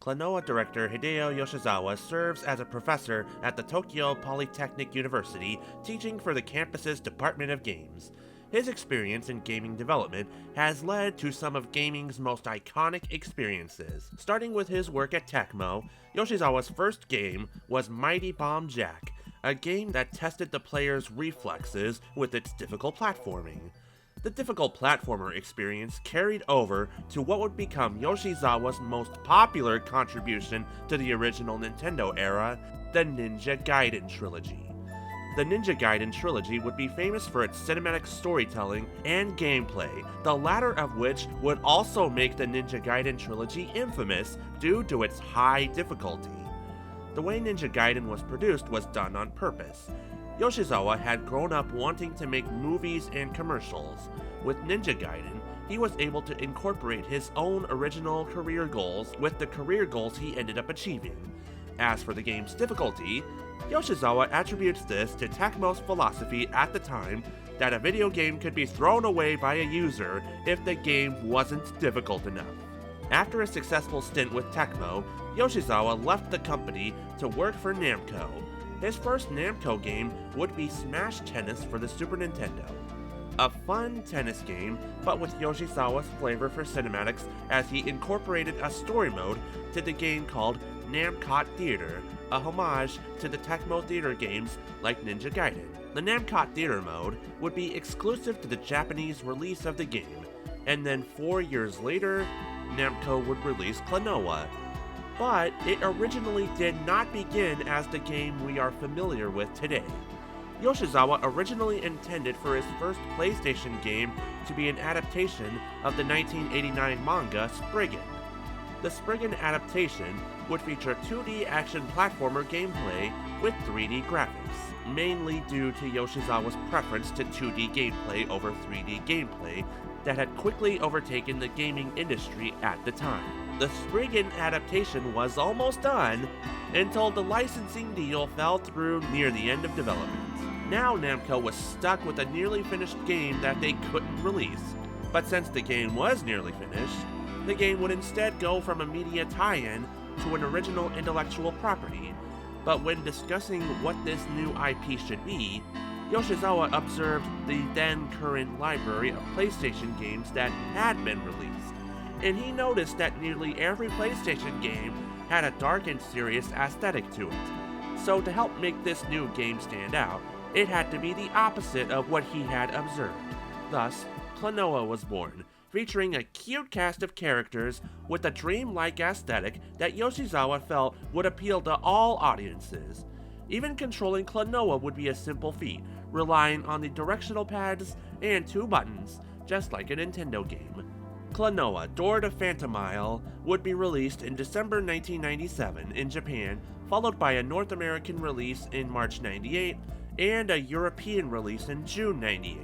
Klonoa director Hideo Yoshizawa serves as a professor at the Tokyo Polytechnic University, teaching for the campus's Department of Games. His experience in gaming development has led to some of gaming's most iconic experiences. Starting with his work at Tecmo, Yoshizawa's first game was Mighty Bomb Jack, a game that tested the player's reflexes with its difficult platforming. The difficult platformer experience carried over to what would become Yoshizawa's most popular contribution to the original Nintendo era, the Ninja Gaiden trilogy. The Ninja Gaiden trilogy would be famous for its cinematic storytelling and gameplay, the latter of which would also make the Ninja Gaiden trilogy infamous due to its high difficulty. The way Ninja Gaiden was produced was done on purpose. Yoshizawa had grown up wanting to make movies and commercials. With Ninja Gaiden, he was able to incorporate his own original career goals with the career goals he ended up achieving. As for the game's difficulty, Yoshizawa attributes this to Tecmo's philosophy at the time that a video game could be thrown away by a user if the game wasn't difficult enough. After a successful stint with Tecmo, Yoshizawa left the company to work for Namco. His first Namco game would be Smash Tennis for the Super Nintendo. A fun tennis game, but with Yoshizawa's flavor for cinematics as he incorporated a story mode to the game called Namcot Theater, a homage to the Tecmo theater games like Ninja Gaiden. The Namcot Theater mode would be exclusive to the Japanese release of the game, and then 4 years later, Namco would release Klonoa. But it originally did not begin as the game we are familiar with today. Yoshizawa originally intended for his first PlayStation game to be an adaptation of the 1989 manga Spriggan. The Spriggan adaptation would feature 2D action platformer gameplay with 3D graphics, mainly due to Yoshizawa's preference to 2D gameplay over 3D gameplay that had quickly overtaken the gaming industry at the time. The Spriggan adaptation was almost done until the licensing deal fell through near the end of development. Now Namco was stuck with a nearly finished game that they couldn't release, but since the game was nearly finished, the game would instead go from a media tie-in to an original intellectual property. But when discussing what this new IP should be, Yoshizawa observed the then current library of PlayStation games that had been released, and he noticed that nearly every PlayStation game had a dark and serious aesthetic to it. So to help make this new game stand out, it had to be the opposite of what he had observed. Thus, Klonoa was born, featuring a cute cast of characters with a dreamlike aesthetic that Yoshizawa felt would appeal to all audiences. Even controlling Klonoa would be a simple feat, relying on the directional pads and 2 buttons, just like a Nintendo game. Klonoa, Door to Phantomile, would be released in December 1997 in Japan, followed by a North American release in March 98, and a European release in June 98.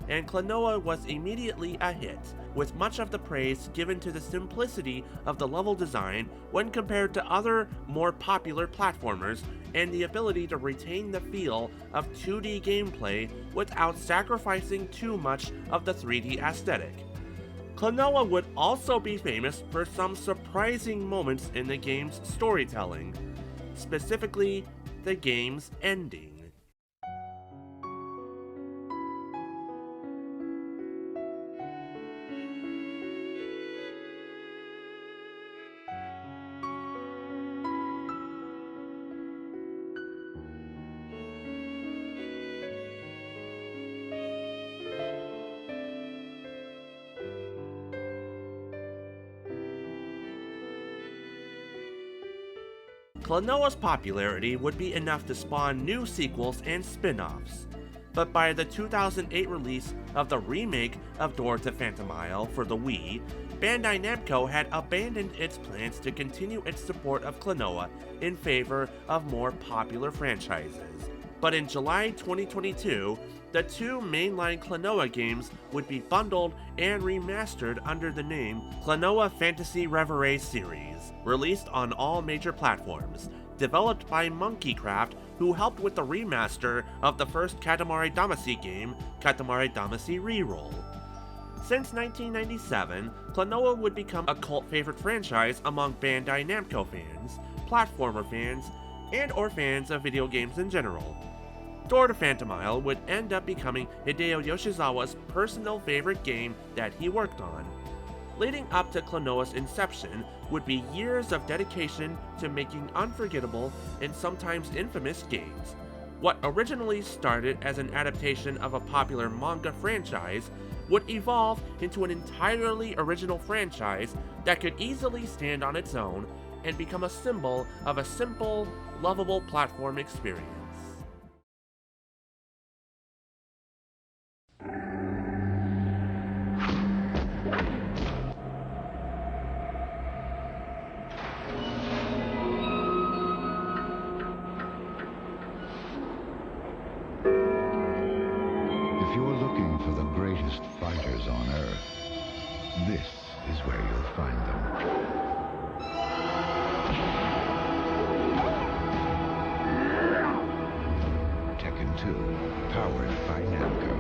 And Klonoa was immediately a hit, with much of the praise given to the simplicity of the level design when compared to other, more popular platformers, and the ability to retain the feel of 2D gameplay without sacrificing too much of the 3D aesthetic. Klonoa would also be famous for some surprising moments in the game's storytelling, specifically the game's ending. Klonoa's popularity would be enough to spawn new sequels and spin-offs, but by the 2008 release of the remake of Door to Phantomile for the Wii, Bandai Namco had abandoned its plans to continue its support of Klonoa in favor of more popular franchises. But in July 2022, the 2 mainline Klonoa games would be bundled and remastered under the name Klonoa Fantasy Reverie Series, released on all major platforms, developed by Monkeycraft, who helped with the remaster of the first Katamari Damacy game, Katamari Damacy Reroll. Since 1997, Klonoa would become a cult favorite franchise among Bandai Namco fans, platformer fans, and/or fans of video games in general. Door to Phantomile would end up becoming Hideo Yoshizawa's personal favorite game that he worked on. Leading up to Klonoa's inception would be years of dedication to making unforgettable and sometimes infamous games. What originally started as an adaptation of a popular manga franchise would evolve into an entirely original franchise that could easily stand on its own and become a symbol of a simple, lovable platform experience. If you're looking for the greatest fighters on Earth, this is where you'll find them. Tekken 2, powered by Namco.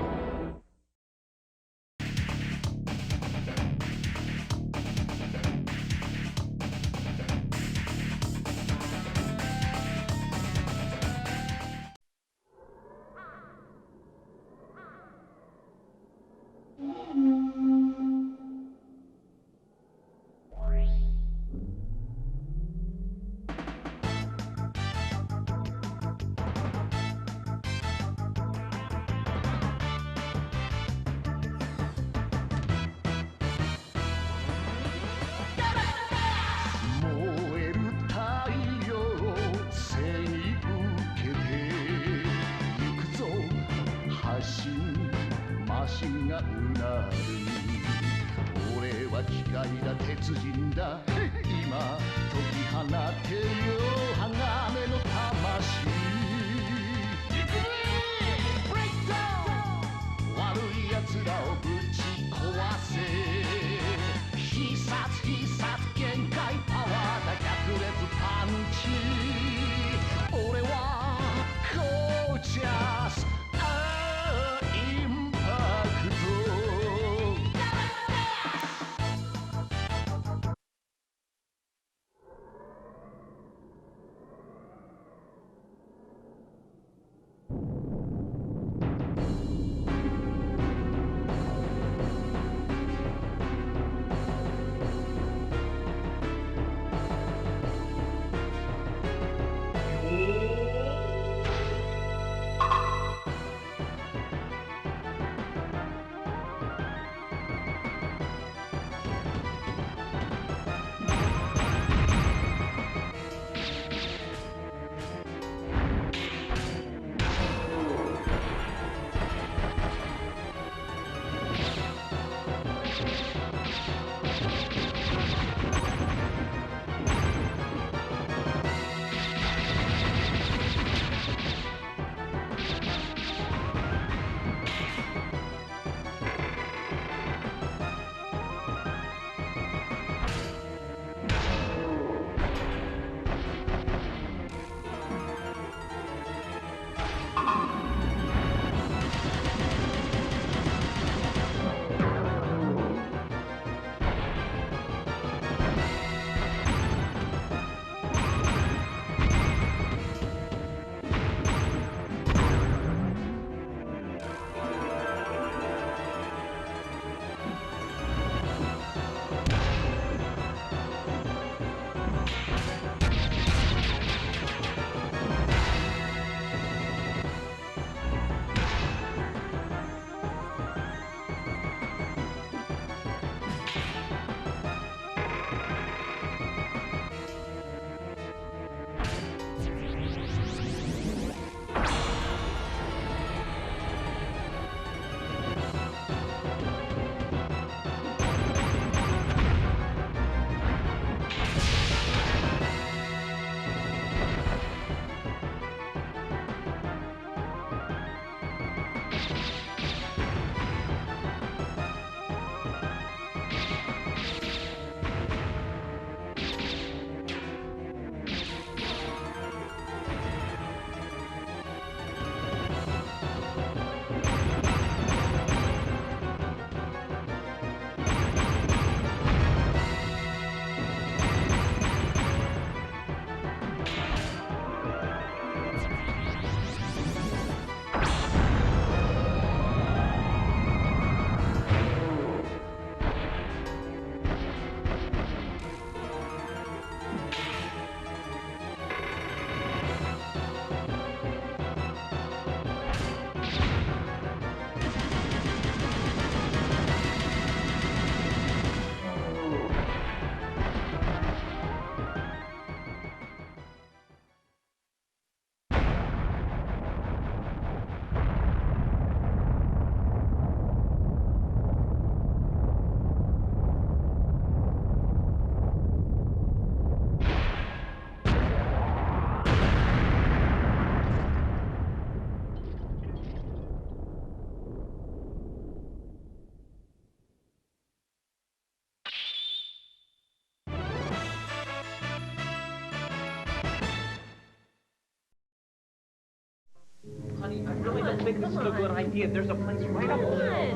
think this is a good idea. There's a place right up there.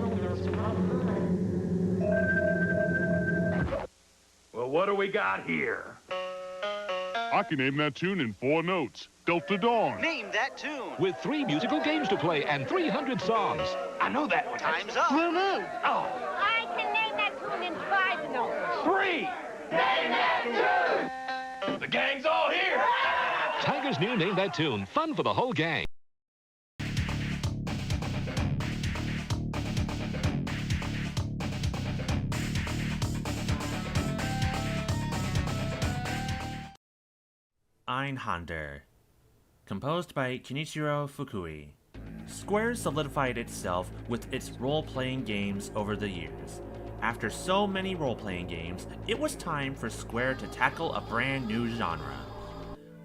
Well, what do we got here? I can name that tune in 4 notes. Delta Dawn. Name that tune. With 3 musical games to play and 300 songs. I know that one. Time's up. Oh. I can name that tune in 5 notes. 3. Name that tune. The gang's all here. Tiger's new Name That Tune. Fun for the whole gang. Einhander, composed by Kenichiro Fukui. Square solidified itself with its role-playing games over the years. After so many role-playing games, it was time for Square to tackle a brand new genre.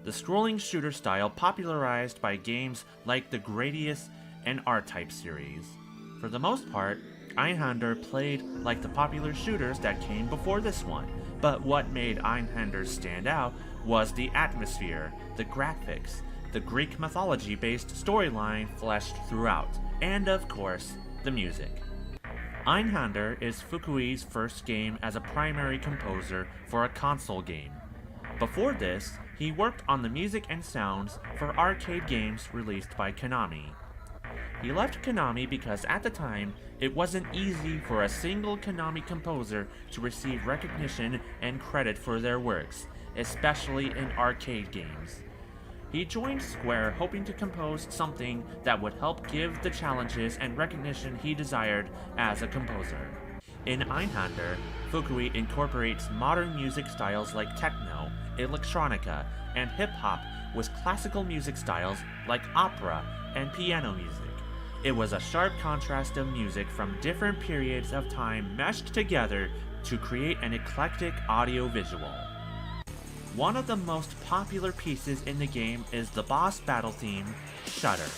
The scrolling shooter style popularized by games like the Gradius and R-Type series. For the most part, Einhander played like the popular shooters that came before this one, but what made Einhander stand out was the atmosphere, the graphics, the Greek mythology-based storyline fleshed throughout, and of course, the music. Einhander is Fukui's first game as a primary composer for a console game. Before this, he worked on the music and sounds for arcade games released by Konami. He left Konami because at the time, it wasn't easy for a single Konami composer to receive recognition and credit for their works, especially in arcade games. He joined Square hoping to compose something that would help give the challenges and recognition he desired as a composer. In Einhander, Fukui incorporates modern music styles like techno, electronica, and hip-hop with classical music styles like opera and piano music. It was a sharp contrast of music from different periods of time meshed together to create an eclectic audio-visual. One of the most popular pieces in the game is the boss battle theme, Shudder.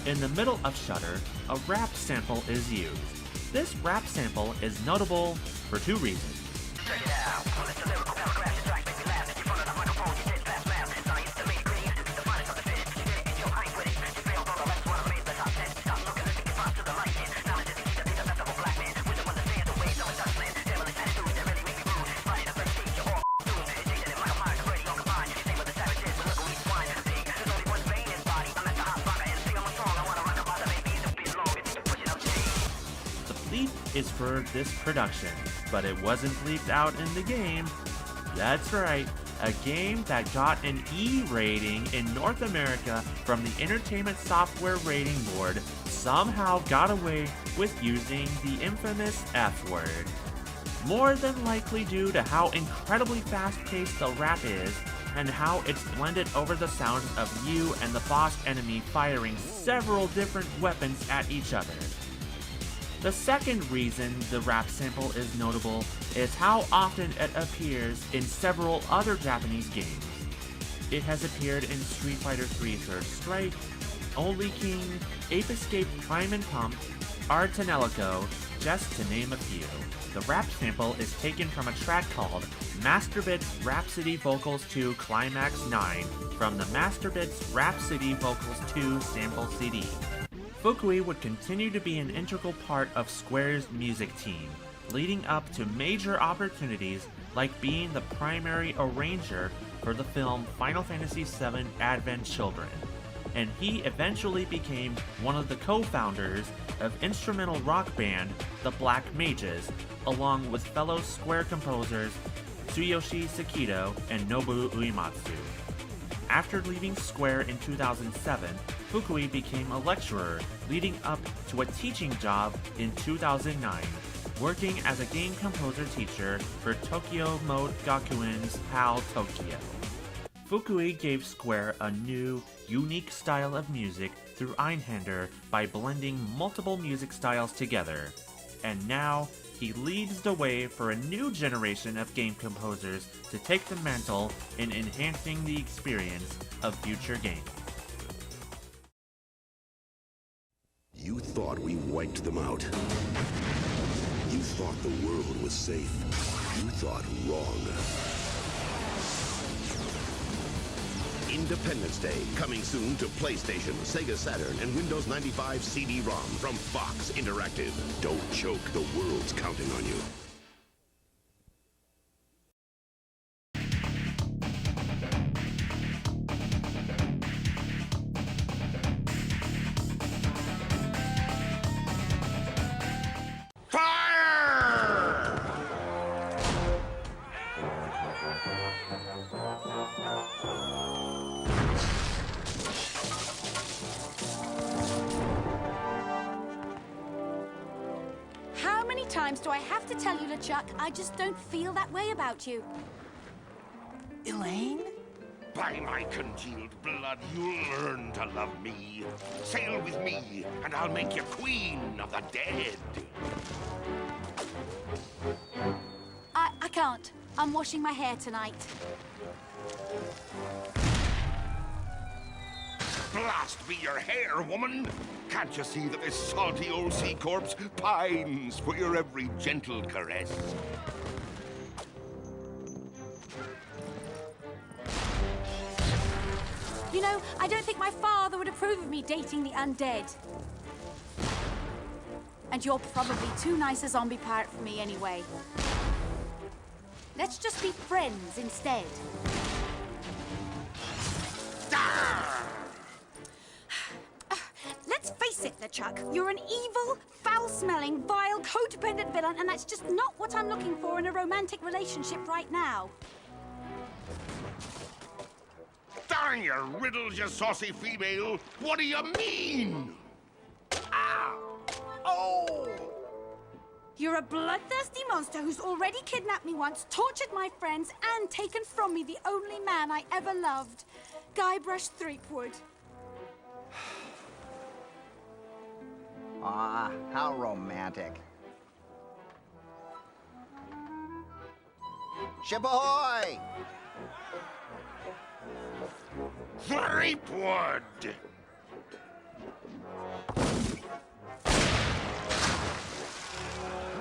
In the middle of Shudder, a rap sample is used. This rap sample is notable for 2 reasons. Check it out. It's a lyrical paragraph that strikes, makes me laugh. In front of the microphone, you did fast math. Science to me, ingredients, the finest of the fittest. You did it in your height with it. You failed on the last one, made the top 10. Stop looking at the response to the light man. Knowledge is the key to be the best of a black man. Wisdom understands the ways of a Dutchman. Devilish attitudes that really make me rude. Fighting the prestige, you're all doomed. Jason and Michael Myers already on combine. You stay with the savages, but look who he's swine. See, there's only one vein in his body. I'm at the hot rocker and sing I'm strong. I wanna rock about the baby. Don't be long, it's to push it up, The bleep is for this production, but it wasn't bleeped out in the game. That's right, a game that got an E rating in North America from the Entertainment Software Rating Board somehow got away with using the infamous F word. More than likely due to how incredibly fast-paced the rap is, and how it's blended over the sounds of you and the boss enemy firing several different weapons at each other. The second reason the rap sample is notable is how often it appears in several other Japanese games. It has appeared in Street Fighter III Third Strike, Only King, Ape Escape Prime and Pump, Artanelico, just to name a few. The rap sample is taken from a track called Masterbit's Rhapsody Vocals 2 Climax 9 from the Masterbit's Rhapsody Vocals 2 sample CD. Fukui would continue to be an integral part of Square's music team, leading up to major opportunities like being the primary arranger for the film Final Fantasy VII Advent Children, and he eventually became one of the co-founders of instrumental rock band The Black Mages, along with fellow Square composers Tsuyoshi Sekito and Nobu Uematsu. After leaving Square in 2007, Fukui became a lecturer, leading up to a teaching job in 2009, working as a game composer teacher for Tokyo Mode Gakuin's HAL Tokyo. Fukui gave Square a new, unique style of music through Einhander by blending multiple music styles together, and now he leads the way for a new generation of game composers to take the mantle in enhancing the experience of future games. You thought we wiped them out. You thought the world was safe. You thought wrong. In Independence Day. Coming soon to PlayStation, Sega Saturn, and Windows 95 CD-ROM from Fox Interactive. Don't choke, the world's counting on you. How many times do I have to tell you, LeChuck, I just don't feel that way about you? Elaine? By my congealed blood, you'll learn to love me. Sail with me, and I'll make you queen of the dead. I can't. I'm washing my hair tonight. Blast be your hair, woman! Can't you see that this salty old sea corpse pines for your every gentle caress? You know, I don't think my father would approve of me dating the undead. And you're probably too nice a zombie pirate for me anyway. Let's just be friends instead. Let's face it, LeChuck. You're an evil, foul-smelling, vile, codependent villain, and that's just not what I'm looking for in a romantic relationship right now. Darn your riddles, you saucy female! What do you mean? Ah! Oh! You're a bloodthirsty monster who's already kidnapped me once, tortured my friends, and taken from me the only man I ever loved. Guybrush Threepwood. Ah, how romantic. Ship ahoy! Threepwood!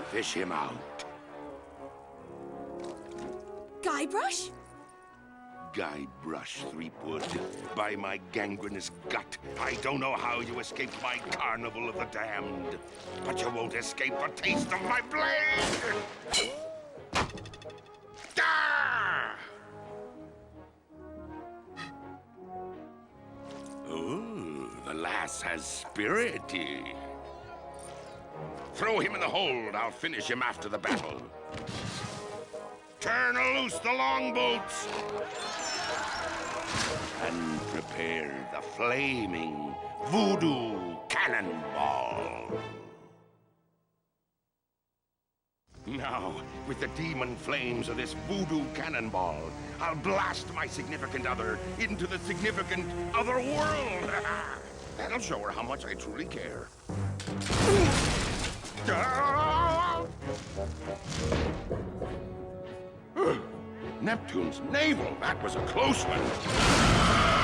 Fish him out. Guybrush? Guybrush Threepwood, by my gangrenous gut, I don't know how you escaped my carnival of the damned, but you won't escape a taste of my blade! Ah! Ooh, the lass has spirity. Throw him in the hold. I'll finish him after the battle. Turn loose the longboats. And prepare the flaming voodoo cannonball. Now, with the demon flames of this voodoo cannonball, I'll blast my significant other into the significant other world. That'll show her how much I truly care. Neptune's navel, that was a close one.